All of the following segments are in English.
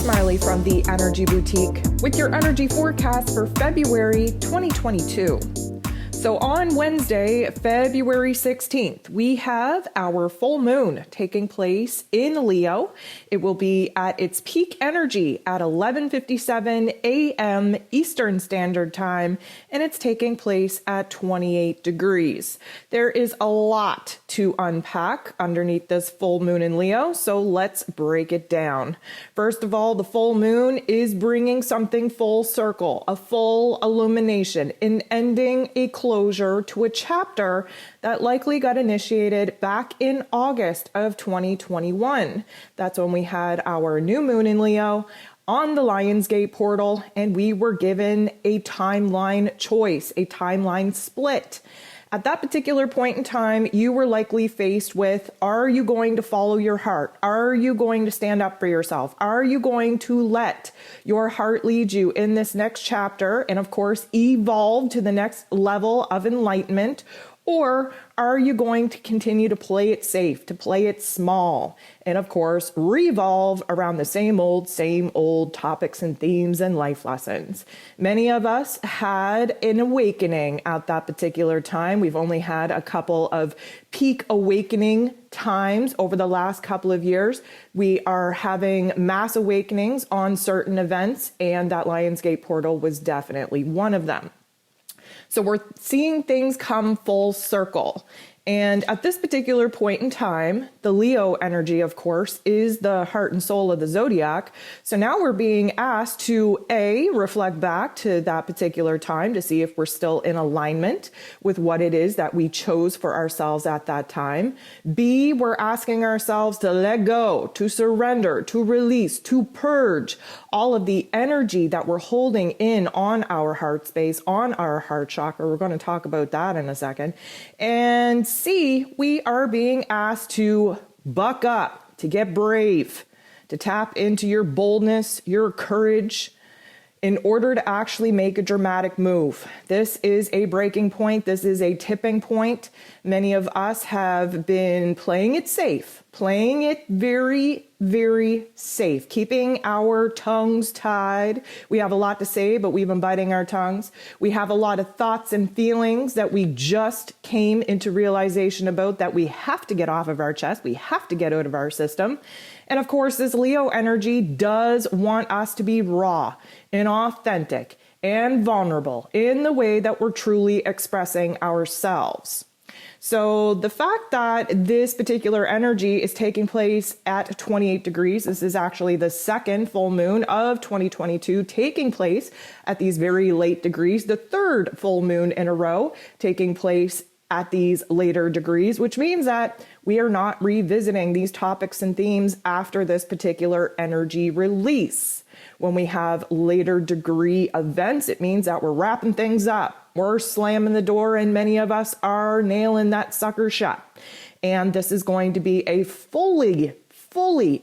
Smiley from the Energy Boutique with your energy forecast for February 2022. So on Wednesday, February 16th, we have our full moon taking place in Leo. It will be at its peak energy at 11:57 a.m. Eastern Standard Time, and it's taking place at 28 degrees. There is a lot to unpack underneath this full moon in Leo, so let's break it down. First of all, the full moon is bringing something full circle, a full illumination, an ending, a closure to a chapter that likely got initiated back in August of 2021. That's when we had our new moon in Leo on the Lionsgate portal, and we were given a timeline choice, a timeline split. At that particular point in time, you were likely faced with, are you going to follow your heart? Are you going to stand up for yourself? Are you going to let your heart lead you in this next chapter and, of course, evolve to the next level of enlightenment? Or are you going to continue to play it safe, to play it small, and of course, revolve around the same old topics and themes and life lessons? Many of us had an awakening at that particular time. We've only had a couple of peak awakening times over the last couple of years. We are having mass awakenings on certain events, and that Lionsgate portal was definitely one of them. So we're seeing things come full circle. And at this particular point in time, the Leo energy, of course, is the heart and soul of the zodiac. So now we're being asked to A, reflect back to that particular time to see if we're still in alignment with what it is that we chose for ourselves at that time. B, we're asking ourselves to let go, to surrender, to release, to purge all of the energy that we're holding in on our heart space, on our heart chakra. We're going to talk about that in a second. And C, we are being asked to buck up, to get brave, to tap into your boldness, your courage, in order to actually make a dramatic move. This is a breaking point. This is a tipping point. Many of us have been playing it safe, playing it very, very safe, keeping our tongues tied. We have a lot to say, but we've been biting our tongues. We have a lot of thoughts and feelings that we just came into realization about that we have to get off of our chest. We have to get out of our system. And of course, this Leo energy does want us to be raw and authentic and vulnerable in the way that we're truly expressing ourselves. So the fact that this particular energy is taking place at 28 degrees, this is actually the second full moon of 2022 taking place at these very late degrees, the third full moon in a row taking place at these later degrees, which means that we are not revisiting these topics and themes after this particular energy release. When we have later degree events, it means that we're wrapping things up. We're slamming the door, and many of us are nailing that sucker shut. And this is going to be a fully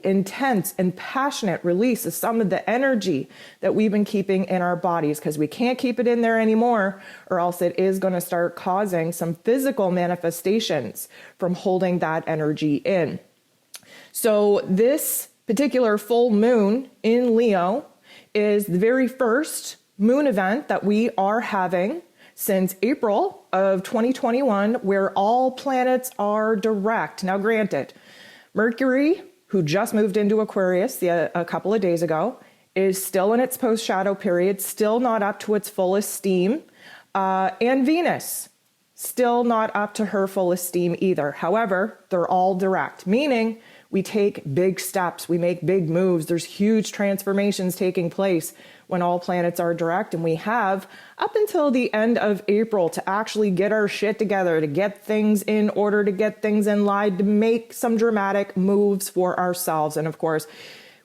intense and passionate release of some of the energy that we've been keeping in our bodies, because we can't keep it in there anymore, or else it is going to start causing some physical manifestations from holding that energy in. So this particular full moon in Leo is the very first moon event that we are having since April of 2021, where all planets are direct. Now, granted, Mercury, who just moved into Aquarius a couple of days ago, is still in its post-shadow period, still not up to its fullest steam, and Venus, still not up to her fullest steam either. However, they're all direct, meaning we take big steps, we make big moves. There's huge transformations taking place when all planets are direct, and we have up until the end of April to actually get our shit together, to get things in order, to get things in line, to make some dramatic moves for ourselves. And of course,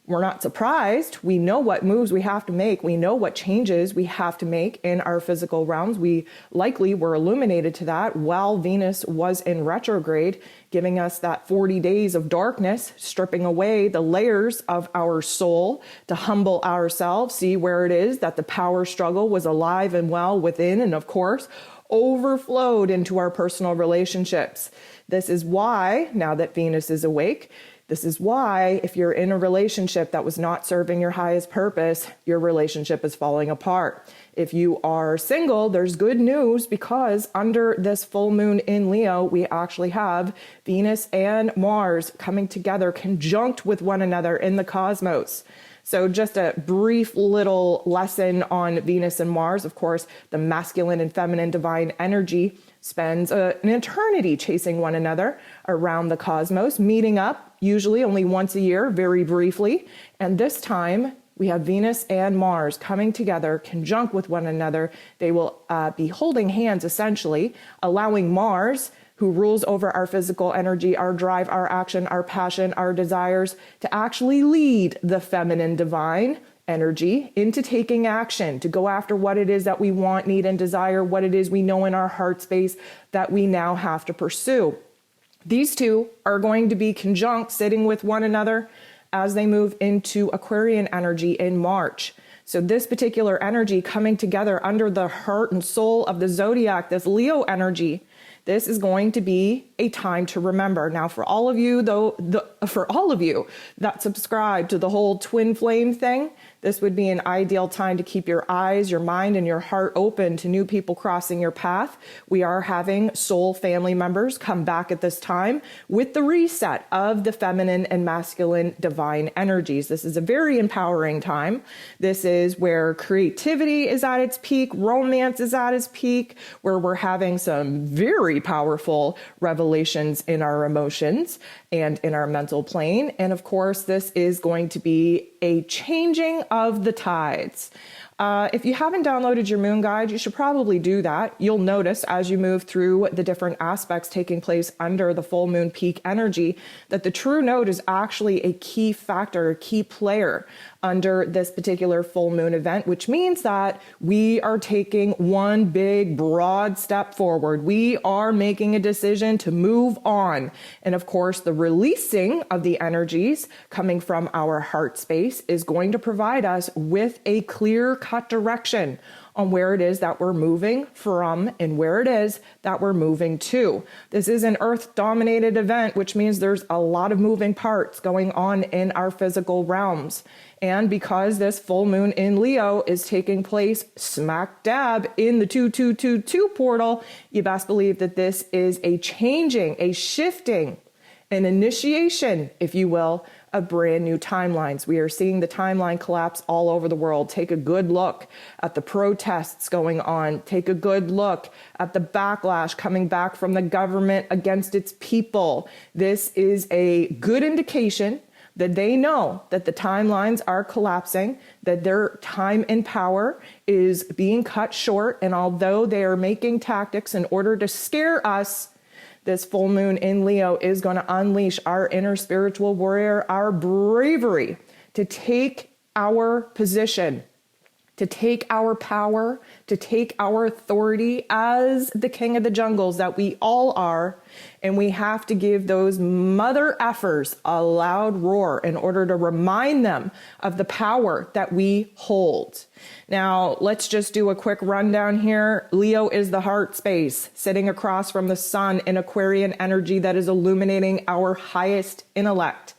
we're not surprised. We know what moves we have to make. We know what changes we have to make in our physical realms. We likely were illuminated to that while Venus was in retrograde, giving us that 40 days of darkness, stripping away the layers of our soul to humble ourselves, see where it is that the power struggle was alive and well within, and of course, overflowed into our personal relationships. This is why, now that Venus is awake, This is why if you're in a relationship that was not serving your highest purpose, your relationship is falling apart. If you are single, there's good news because under this full moon in Leo, we actually have Venus and Mars coming together conjunct with one another in the cosmos. So just a brief little lesson on Venus and Mars. Of course, the masculine and feminine divine energy spends an eternity chasing one another around the cosmos, meeting up usually only once a year, very briefly. And this time we have Venus and Mars coming together, conjunct with one another. They will be holding hands, essentially, allowing Mars, who rules over our physical energy, our drive, our action, our passion, our desires, to actually lead the feminine divine energy into taking action, to go after what it is that we want, need, and desire, what it is we know in our heart space that we now have to pursue. These two are going to be conjunct, sitting with one another as they move into Aquarian energy in March. So this particular energy coming together under the heart and soul of the zodiac, this Leo energy, this is going to be a time to remember. Now, for all of you, that subscribe to the whole twin flame thing, this would be an ideal time to keep your eyes, your mind, and your heart open to new people crossing your path. We are having soul family members come back at this time with the reset of the feminine and masculine divine energies. This is a very empowering time. This is where creativity is at its peak, romance is at its peak, where we're having some very powerful revelations in our emotions and in our mental plane. And of course, this is going to be a changing of the tides. If you haven't downloaded your moon guide, you should probably do that. You'll notice as you move through the different aspects taking place under the full moon peak energy that the true node is actually a key factor, a key player under this particular full moon event, which means that we are taking one big broad step forward. We are making a decision to move on. And of course, the releasing of the energies coming from our heart space is going to provide us with a clear-cut direction on where it is that we're moving from and where it is that we're moving to. This is an earth-dominated event, which means there's a lot of moving parts going on in our physical realms. And because this full moon in Leo is taking place smack dab in the 2222 portal, you best believe that this is a changing, a shifting, an initiation, if you will, of brand new timelines. We are seeing the timeline collapse all over the world. Take a good look at the protests going on. Take a good look at the backlash coming back from the government against its people. This is a good indication that they know that the timelines are collapsing, that their time and power is being cut short. And although they are making tactics in order to scare us, this full moon in Leo is going to unleash our inner spiritual warrior, our bravery to take our position, to take our power, to take our authority as the king of the jungles that we all are. And we have to give those mother effers a loud roar in order to remind them of the power that we hold. Now, let's just do a quick rundown here. Leo is the heart space, sitting across from the sun in Aquarian energy that is illuminating our highest intellect.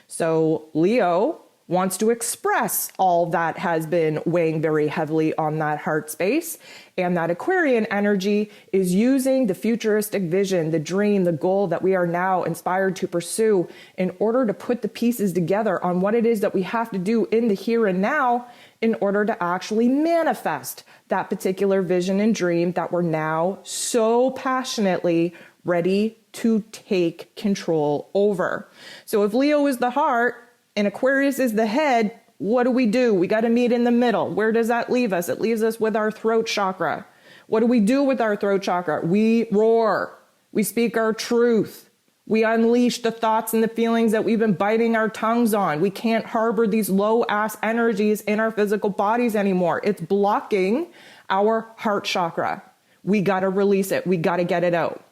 So Leo wants to express all that has been weighing very heavily on that heart space. And that Aquarian energy is using the futuristic vision, the dream, the goal that we are now inspired to pursue in order to put the pieces together on what it is that we have to do in the here and now in order to actually manifest that particular vision and dream that we're now so passionately ready to take control over. So if Leo is the heart, and Aquarius is the head, what do? We got to meet in the middle. Where does that leave us? It leaves us with our throat chakra. What do we do with our throat chakra? We roar. We speak our truth. We unleash the thoughts and the feelings that we've been biting our tongues on. We can't harbor these low-ass energies in our physical bodies anymore. It's blocking our heart chakra. We got to release it. We got to get it out.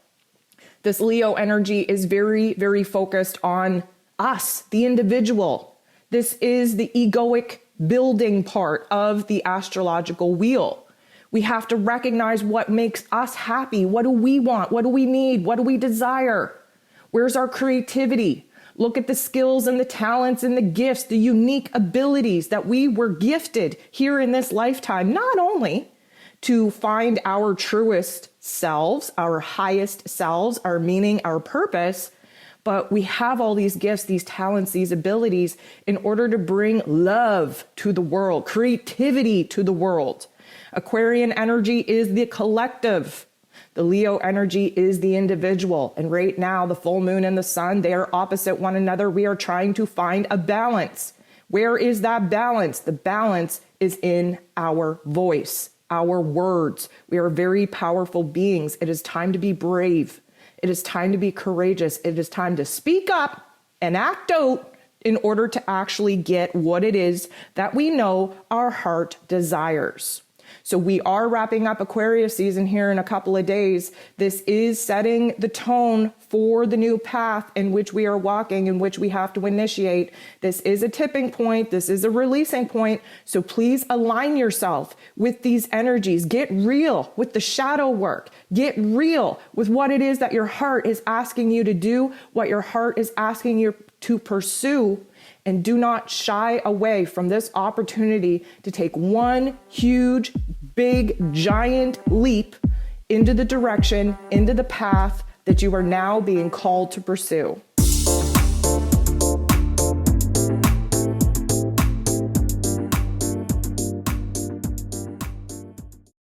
This Leo energy is very, very focused on us, the individual. This is the egoic building part of the astrological wheel. We have to recognize what makes us happy. What do we want? What do we need? What do we desire? Where's our creativity? Look at the skills and the talents and the gifts, the unique abilities that we were gifted here in this lifetime, not only to find our truest selves, our highest selves, our meaning, our purpose, but we have all these gifts, these talents, these abilities in order to bring love to the world, creativity to the world. Aquarian energy is the collective. The Leo energy is the individual. And right now, the full moon and the sun, they are opposite one another. We are trying to find a balance. Where is that balance? The balance is in our voice, our words. We are very powerful beings. It is time to be brave. It is time to be courageous. It is time to speak up and act out in order to actually get what it is that we know our heart desires. So we are wrapping up Aquarius season here in a couple of days. This is setting the tone for the new path in which we are walking, in which we have to initiate. This is a tipping point. This is a releasing point. So please align yourself with these energies. Get real with the shadow work. Get real with what it is that your heart is asking you to do, what your heart is asking you to pursue. And do not shy away from this opportunity to take one huge, big, giant leap into the direction, into the path that you are now being called to pursue.